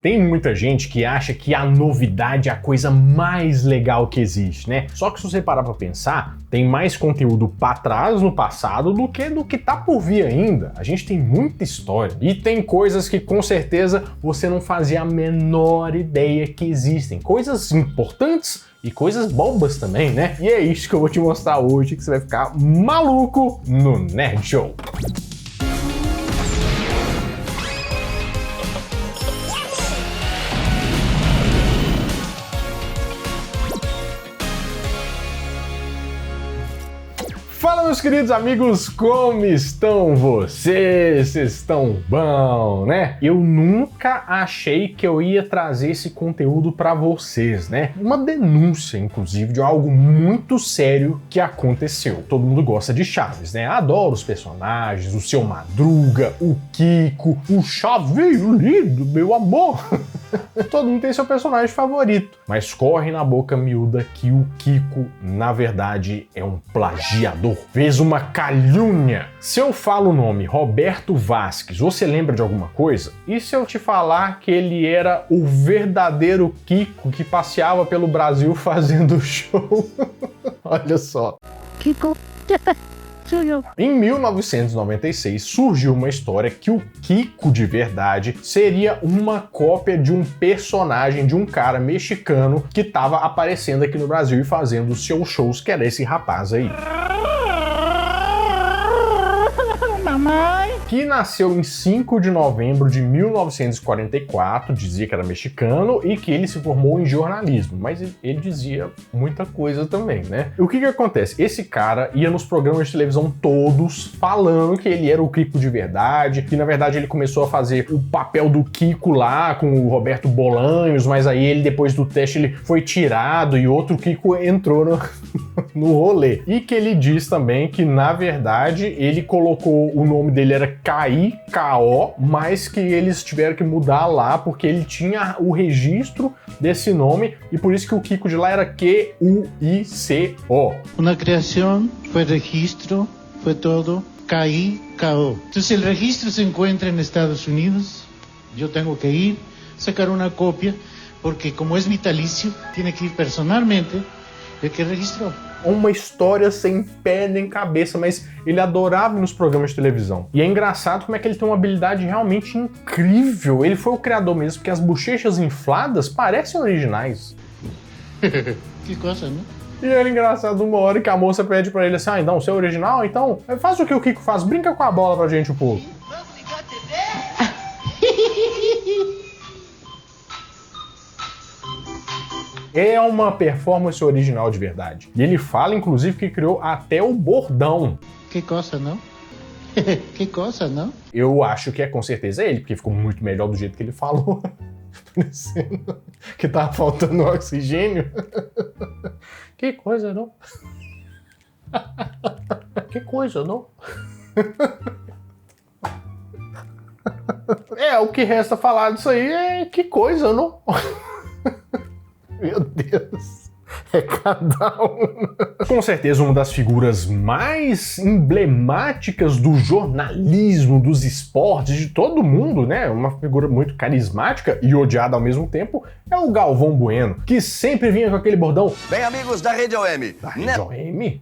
Tem muita gente que acha que a novidade é a coisa mais legal que existe, né? Só que se você parar pra pensar, tem mais conteúdo pra trás no passado do que tá por vir ainda. A gente tem muita história e tem coisas que com certeza você não fazia a menor ideia que existem. Coisas importantes e coisas bobas também, né? E é isso que eu vou te mostrar hoje, que você vai ficar maluco no Nerd Show. Fala, meus queridos amigos, como estão vocês? Vocês estão bom, né? Eu nunca achei que eu ia trazer esse conteúdo pra vocês, né? Uma denúncia, inclusive, de algo muito sério que aconteceu. Todo mundo gosta de Chaves, né? Adoro os personagens, o Seu Madruga, o Kiko, o Chaveiro lindo, meu amor! Todo mundo tem seu personagem favorito, mas corre na boca miúda que o Kiko, na verdade, é um plagiador. Fez uma calúnia. Se eu falo o nome Roberto Vasques, você lembra de alguma coisa? E se eu te falar que ele era o verdadeiro Kiko que passeava pelo Brasil fazendo show? Olha só. Kiko... Em 1996 surgiu uma história que o Kiko de verdade seria uma cópia de um personagem de um cara mexicano que estava aparecendo aqui no Brasil e fazendo os seus shows, que era esse rapaz aí. Que nasceu em 5 de novembro de 1944, dizia que era mexicano e que ele se formou em jornalismo, mas ele dizia muita coisa também, né? O que acontece? Esse cara ia nos programas de televisão todos falando que ele era o Kiko de verdade, que na verdade ele começou a fazer o papel do Kiko lá com o Roberto Bolanhos, mas aí ele depois do teste ele foi tirado e outro Kiko entrou no rolê. E que ele diz também que na verdade ele colocou, o nome dele era K-I-K-O, mas que eles tiveram que mudar lá porque ele tinha o registro desse nome e por isso que o Kiko de lá era Q-U-I-C-O. Uma criação, foi registro, foi todo K-I-K-O. Então, se o registro se encontra nos Estados Unidos, eu tenho que ir sacar uma cópia porque como é vitalício, tem que ir personalmente el que registrou. Uma história sem pé nem cabeça, mas ele adorava ir nos programas de televisão. E é engraçado como é que ele tem uma habilidade realmente incrível. Ele foi o criador mesmo, porque as bochechas infladas parecem originais. Que coisa, né? E era engraçado uma hora que a moça pede pra ele assim, então, você é original? Então, faz o que o Kiko faz, brinca com a bola pra gente um pouco. Vamos ligar a TV? É uma performance original de verdade. E ele fala, inclusive, que criou até o bordão. Que coisa, não? Que coisa, não? Eu acho que é com certeza ele, porque ficou muito melhor do jeito que ele falou. Parecendo que tava faltando oxigênio. Que coisa, não? Que coisa, não? O que resta falar disso aí é que coisa, não? Meu Deus, é cada uma. Com certeza uma das figuras mais emblemáticas do jornalismo, dos esportes, de todo mundo, né? Uma figura muito carismática e odiada ao mesmo tempo, é o Galvão Bueno, que sempre vinha com aquele bordão. Bem, amigos da Rede OM. Da Rede OM?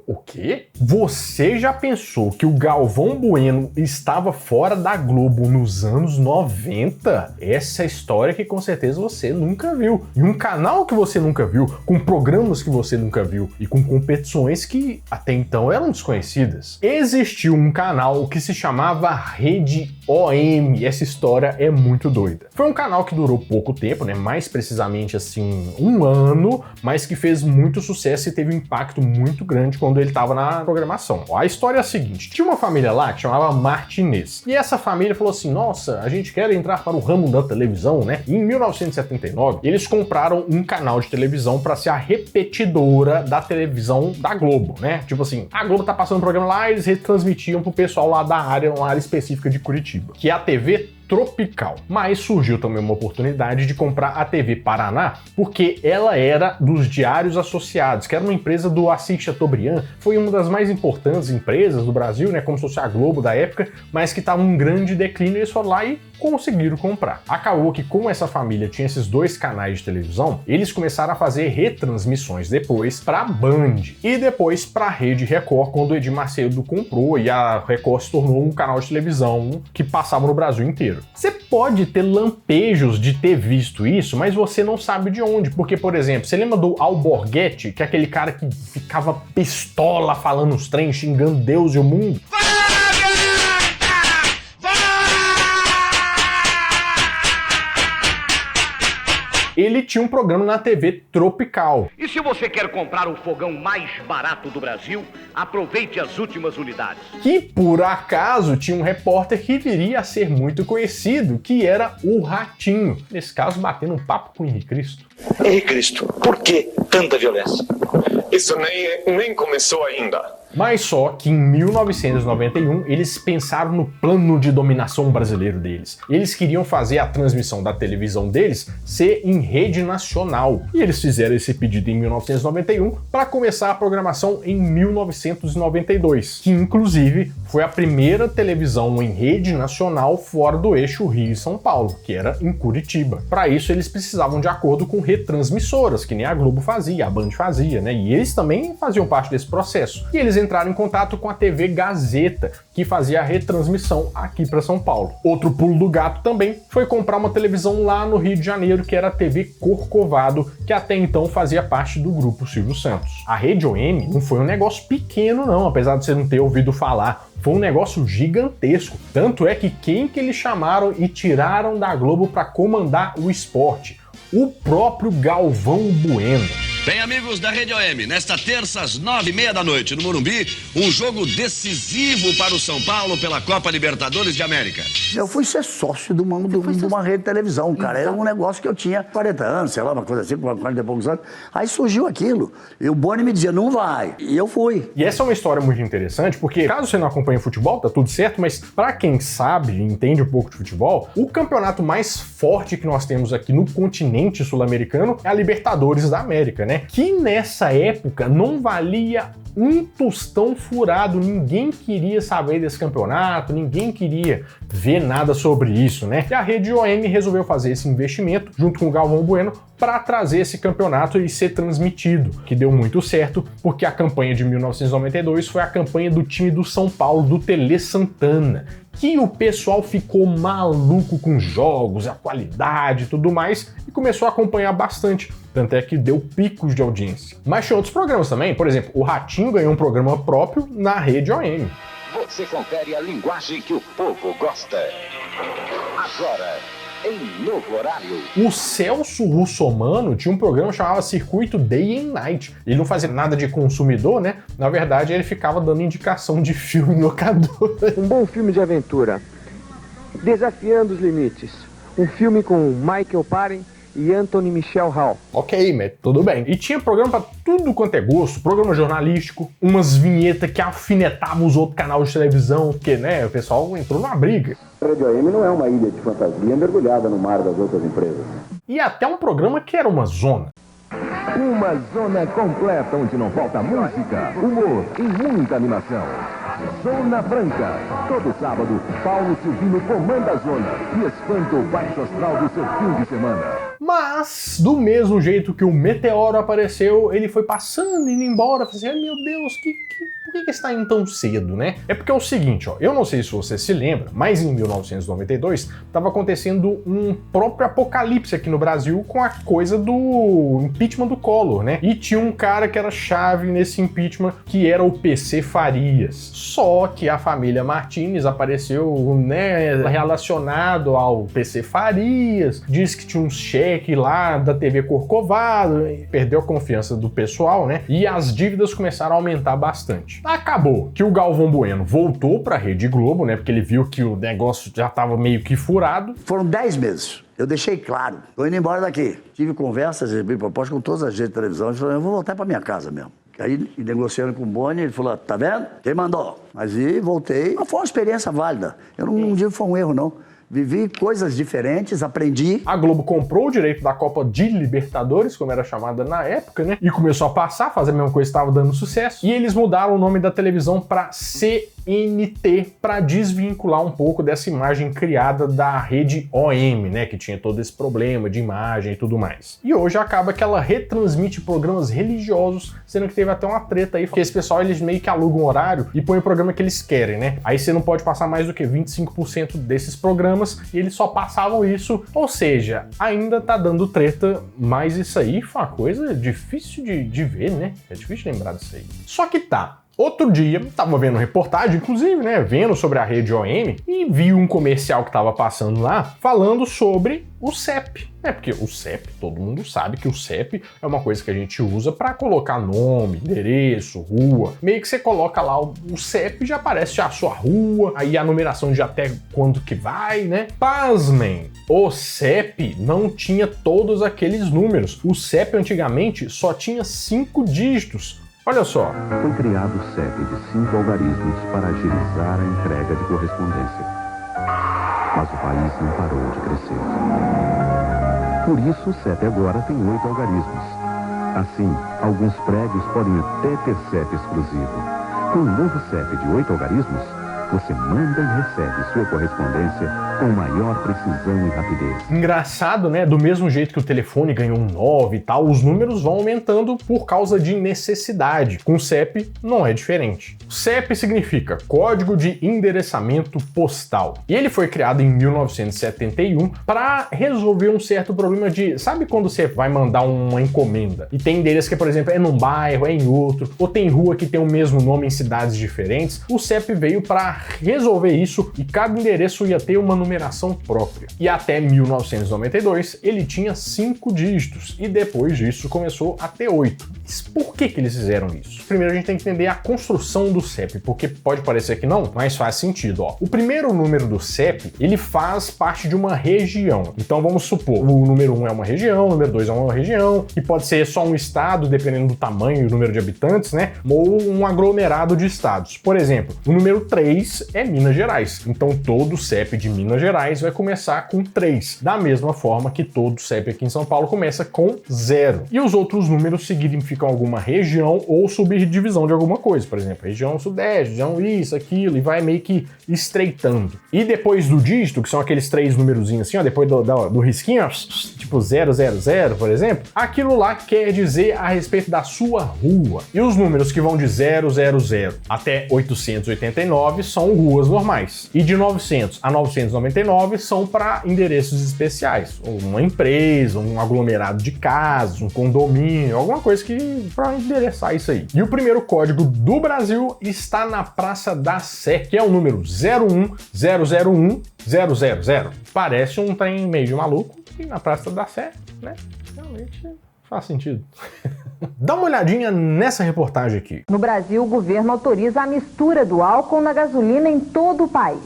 O quê? Você já pensou que o Galvão Bueno estava fora da Globo nos anos 90? Essa é a história que com certeza você nunca viu. E um canal que você nunca viu, com programas que você nunca viu e com competições que até então eram desconhecidas. Existiu um canal que se chamava Rede OM. Essa história é muito doida. Foi um canal que durou pouco tempo, né? Mais precisamente assim, 1 ano, mas que fez muito sucesso e teve um impacto muito grande quando ele estava na programação. A história é a seguinte, tinha uma família lá que chamava Martinez, e essa família falou assim, nossa, a gente quer entrar para o ramo da televisão, né? E em 1979, eles compraram um canal de televisão para ser a repetidora da televisão da Globo, né? Tipo assim, a Globo tá passando um programa lá, eles retransmitiam pro pessoal lá da área, uma área específica de Curitiba, que é a TV Tropical. Mas surgiu também uma oportunidade de comprar a TV Paraná, porque ela era dos Diários Associados, que era uma empresa do Assis Chateaubriand, foi uma das mais importantes empresas do Brasil, né, como se fosse a Globo da época, mas que estava um grande declínio, e eles foram lá e conseguiram comprar. Acabou que, como essa família tinha esses 2 canais de televisão, eles começaram a fazer retransmissões depois para Band e depois para a Rede Record, quando o Edir Macedo comprou e a Record se tornou um canal de televisão que passava no Brasil inteiro. Você pode ter lampejos de ter visto isso, mas você não sabe de onde, porque, por exemplo, você lembra do Alborguete, que é aquele cara que ficava pistola falando os trem, xingando Deus e o mundo? Ele tinha um programa na TV Tropical. E se você quer comprar o fogão mais barato do Brasil, aproveite as últimas unidades. Que, por acaso, tinha um repórter que viria a ser muito conhecido, que era o Ratinho. Nesse caso, batendo um papo com o Henrique Cristo. Henrique Cristo, por que tanta violência? Isso nem começou ainda. Mas só que em 1991 eles pensaram no plano de dominação brasileiro deles. Eles queriam fazer a transmissão da televisão deles ser em rede nacional. E eles fizeram esse pedido em 1991 para começar a programação em 1992, que inclusive foi a primeira televisão em rede nacional fora do eixo Rio e São Paulo, que era em Curitiba. Para isso eles precisavam de acordo com retransmissoras, que nem a Globo fazia, a Band fazia, né? E eles também faziam parte desse processo. E eles entraram em contato com a TV Gazeta, que fazia a retransmissão aqui para São Paulo. Outro pulo do gato também foi comprar uma televisão lá no Rio de Janeiro, que era a TV Corcovado, que até então fazia parte do grupo Silvio Santos. A Rede OM não foi um negócio pequeno não, apesar de você não ter ouvido falar. Foi um negócio gigantesco. Tanto é que quem que eles chamaram e tiraram da Globo para comandar o esporte? O próprio Galvão Bueno. Bem, amigos da Rede OM, nesta terça às 9h30 da noite no Morumbi, um jogo decisivo para o São Paulo pela Copa Libertadores de América. Eu fui ser sócio de uma rede de televisão, cara. Era um negócio que eu tinha 40 anos, sei lá, uma coisa assim, 40 e poucos anos. Aí surgiu aquilo. E o Boni me dizia, não vai. E eu fui. E essa é uma história muito interessante, porque caso você não acompanhe futebol, tá tudo certo, mas para quem sabe e entende um pouco de futebol, o campeonato mais forte que nós temos aqui no continente sul-americano é a Libertadores da América, né? Que nessa época não valia um tostão furado, ninguém queria saber desse campeonato, ninguém queria ver nada sobre isso, né? E a Rede OM resolveu fazer esse investimento junto com o Galvão Bueno para trazer esse campeonato e ser transmitido, que deu muito certo, porque a campanha de 1992 foi a campanha do time do São Paulo, do Tele Santana, que o pessoal ficou maluco com jogos, a qualidade e tudo mais, e começou a acompanhar bastante, tanto é que deu picos de audiência. Mas tinha outros programas também, por exemplo, o Ratinho ganhou um programa próprio na Rede OM. Você confere a linguagem que o povo gosta. Agora, em novo horário. O Celso Russomano tinha um programa que chamava Circuito Day and Night. Ele não fazia nada de consumidor, né? Na verdade, ele ficava dando indicação de filme em locadora. Um bom filme de aventura, desafiando os limites. Um filme com Michael Parent e Anthony Michel Hall. Ok, mas tudo bem. E tinha programa pra tudo quanto é gosto, programa jornalístico, umas vinhetas que alfinetavam os outros canais de televisão, porque, né, o pessoal entrou numa briga. A Rede OM não é uma ilha de fantasia mergulhada no mar das outras empresas. E até um programa que era uma zona. Uma zona completa onde não falta música, humor e muita animação. Zona Franca. Todo sábado, Paulo Silvino comanda a zona e espanta o baixo astral do seu fim de semana. Mas, do mesmo jeito que o meteoro apareceu, ele foi passando, indo embora. Falei assim, meu Deus, por que está indo tão cedo, né? É porque é o seguinte, ó, eu não sei se você se lembra, mas em 1992 estava acontecendo um próprio apocalipse aqui no Brasil com a coisa do impeachment do Collor, né? E tinha um cara que era chave nesse impeachment, que era o PC Farias. Só que a família Martins apareceu, né, relacionado ao PC Farias, disse que tinha um cheque lá da TV Corcovado, perdeu a confiança do pessoal, né? E as dívidas começaram a aumentar bastante. Acabou que o Galvão Bueno voltou para a Rede Globo, né? Porque ele viu que o negócio já estava meio que furado. Foram 10 meses. Eu deixei claro, tô indo embora daqui. Tive conversas, recebi propostas com todas as redes de televisão. Ele falou, eu vou voltar para minha casa mesmo. Aí, negociando com o Boni, ele falou, tá vendo? Quem mandou? Mas e voltei. Mas foi uma experiência válida. Eu não digo que foi um erro, não. Vivi coisas diferentes, aprendi. A Globo comprou o direito da Copa de Libertadores, como era chamada na época, né? E começou a passar, fazer a mesma coisa que estava dando sucesso. E eles mudaram o nome da televisão para NT para desvincular um pouco dessa imagem criada da rede OM, né, que tinha todo esse problema de imagem e tudo mais. E hoje acaba que ela retransmite programas religiosos, sendo que teve até uma treta aí, porque esse pessoal eles meio que alugam horário e põem o programa que eles querem, né? Aí você não pode passar mais do que 25% desses programas e eles só passavam isso, ou seja, ainda tá dando treta, mas isso aí foi uma coisa difícil de ver, né? É difícil lembrar disso aí. Só que tá. Outro dia, tava vendo reportagem, inclusive, né, vendo sobre a rede OM, e vi um comercial que tava passando lá, falando sobre o CEP. Porque o CEP, todo mundo sabe que o CEP é uma coisa que a gente usa para colocar nome, endereço, rua. Meio que você coloca lá o CEP e já aparece a sua rua, aí a numeração de até quando que vai, né? Pasmem, o CEP não tinha todos aqueles números. O CEP antigamente só tinha 5 dígitos. Olha só. Foi criado o CEP de 5 algarismos para agilizar a entrega de correspondência. Mas o país não parou de crescer. Por isso, o CEP agora tem 8 algarismos. Assim, alguns prédios podem até ter CEP exclusivo. Com o novo CEP de 8 algarismos, você manda e recebe sua correspondência com maior precisão e rapidez. Engraçado, né? Do mesmo jeito que o telefone ganhou um 9 e tal, os números vão aumentando por causa de necessidade. Com o CEP não é diferente. O CEP significa Código de Endereçamento Postal. E ele foi criado em 1971 para resolver um certo problema de... Sabe quando você vai mandar uma encomenda e tem endereço que, por exemplo, é num bairro, é em outro, ou tem rua que tem o mesmo nome em cidades diferentes? O CEP veio para resolver isso e cada endereço ia ter uma numeração própria. E até 1992 ele tinha 5 dígitos e depois disso começou a ter 8. Mas por que eles fizeram isso? Primeiro a gente tem que entender a construção do CEP, porque pode parecer que não, mas faz sentido. Ó. O primeiro número do CEP, ele faz parte de uma região. Então vamos supor, o número 1 é uma região, o número 2 é uma região, e pode ser só um estado, dependendo do tamanho e do número de habitantes, né? Ou um aglomerado de estados. Por exemplo, o número 3 é Minas Gerais. Então todo CEP de Minas Gerais vai começar com 3. Da mesma forma que todo CEP aqui em São Paulo começa com 0. E os outros números significam alguma região ou subdivisão de alguma coisa. Por exemplo, região sudeste, região isso, aquilo, e vai meio que estreitando. E depois do dígito, que são aqueles 3 númerozinhos assim, ó, depois do risquinho, ó, tipo 000, por exemplo, aquilo lá quer dizer a respeito da sua rua. E os números que vão de 000 até 889 são ruas normais. E de 900 a 999 são para endereços especiais. Ou uma empresa, um aglomerado de casas, um condomínio, alguma coisa que para endereçar isso aí. E o primeiro código do Brasil está na Praça da Sé, que é o número 01001-000. Parece um trem meio maluco, e na Praça da Sé, né? Realmente faz sentido. Dá uma olhadinha nessa reportagem aqui. No Brasil, o governo autoriza a mistura do álcool na gasolina em todo o país.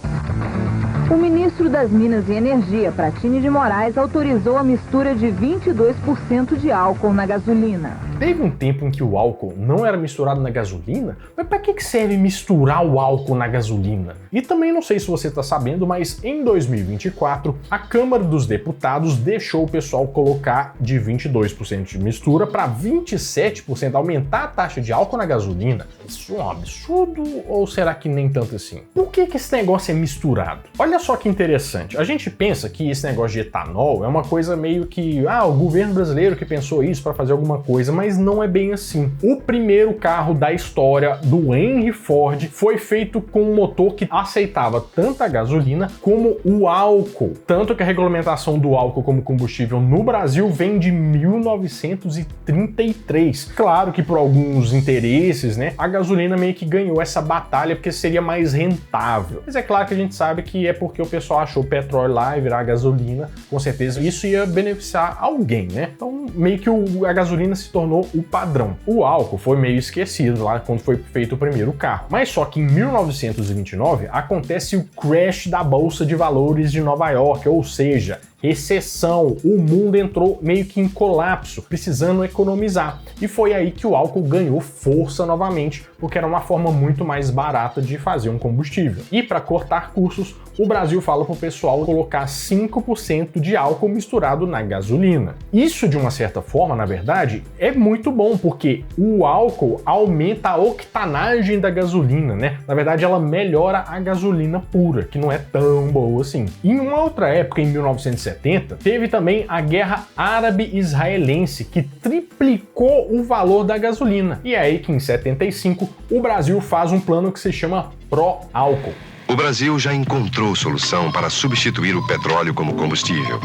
O ministro das Minas e Energia, Pratini de Moraes, autorizou a mistura de 22% de álcool na gasolina. Teve um tempo em que o álcool não era misturado na gasolina? Mas para que serve misturar o álcool na gasolina? E também não sei se você está sabendo, mas em 2024, a Câmara dos Deputados deixou o pessoal colocar de 22% de mistura para 27%, aumentar a taxa de álcool na gasolina. Isso é um absurdo ou será que nem tanto assim? Por que esse negócio é misturado? Olha só que interessante, a gente pensa que esse negócio de etanol é uma coisa meio que, o governo brasileiro que pensou isso para fazer alguma coisa, mas não é bem assim. O primeiro carro da história do Henry Ford foi feito com um motor que aceitava tanto a gasolina como o álcool. Tanto que a regulamentação do álcool como combustível no Brasil vem de 1933. Claro que por alguns interesses, né, a gasolina meio que ganhou essa batalha porque seria mais rentável. Mas é claro que a gente sabe que é porque o pessoal achou o petróleo lá e virar gasolina, com certeza isso ia beneficiar alguém, né? Então meio que a gasolina se tornou o padrão. O álcool foi meio esquecido lá quando foi feito o primeiro carro. Mas só que em 1929 acontece o crash da Bolsa de Valores de Nova York, ou seja, recessão, o mundo entrou meio que em colapso, precisando economizar. E foi aí que o álcool ganhou força novamente, porque era uma forma muito mais barata de fazer um combustível. E para cortar custos, o Brasil fala pro pessoal colocar 5% de álcool misturado na gasolina. Isso, de uma certa forma, na verdade, é muito bom, porque o álcool aumenta a octanagem da gasolina, né? Na verdade, ela melhora a gasolina pura, que não é tão boa assim. Em uma outra época, em 1970, teve também a Guerra Árabe-Israelense, que triplicou o valor da gasolina. E é aí que, em 75, o Brasil faz um plano que se chama Pró-Álcool. O Brasil já encontrou solução para substituir o petróleo como combustível.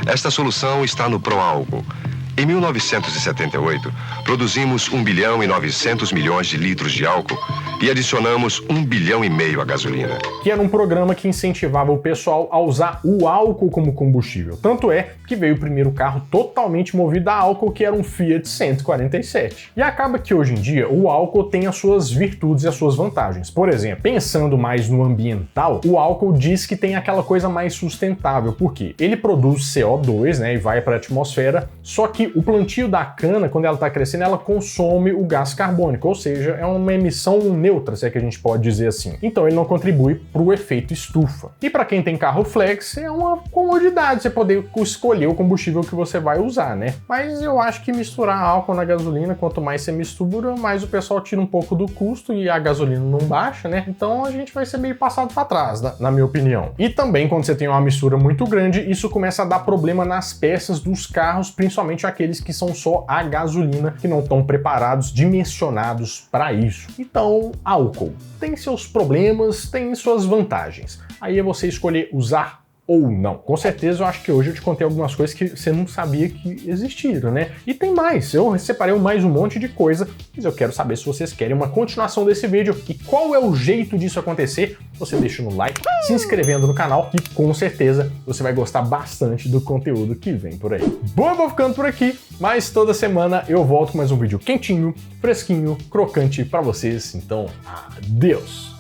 Esta solução está no Pró-Álcool. Em 1978, produzimos 1 bilhão e 900 milhões de litros de álcool e adicionamos 1,5 bilhão à gasolina. Que era um programa que incentivava o pessoal a usar o álcool como combustível. Tanto é que veio o primeiro carro totalmente movido a álcool, que era um Fiat 147. E acaba que hoje em dia o álcool tem as suas virtudes e as suas vantagens. Por exemplo, pensando mais no ambiental, o álcool diz que tem aquela coisa mais sustentável. Por quê? Ele produz CO2, né, e vai para a atmosfera, só que o plantio da cana, quando ela está crescendo, ela consome o gás carbônico, ou seja, é uma emissão neutra, se é que a gente pode dizer assim. Então ele não contribui para o efeito estufa. E para quem tem carro flex, é uma comodidade você poder escolher o combustível que você vai usar, né? Mas eu acho que misturar álcool na gasolina, quanto mais você mistura, mais o pessoal tira um pouco do custo e a gasolina não baixa, né? Então a gente vai ser meio passado para trás, na minha opinião. E também, quando você tem uma mistura muito grande, isso começa a dar problema nas peças dos carros, principalmente aqueles que são só a gasolina, que não estão preparados, dimensionados para isso. Então, álcool tem seus problemas, tem suas vantagens. Aí é você escolher usar ou não. Com certeza eu acho que hoje eu te contei algumas coisas que você não sabia que existiram, né? E tem mais, eu separei mais um monte de coisa, mas eu quero saber se vocês querem uma continuação desse vídeo e qual é o jeito disso acontecer. Você deixa no like, se inscrevendo no canal e com certeza você vai gostar bastante do conteúdo que vem por aí. Bom, eu vou ficando por aqui, mas toda semana eu volto com mais um vídeo quentinho, fresquinho, crocante pra vocês, então adeus!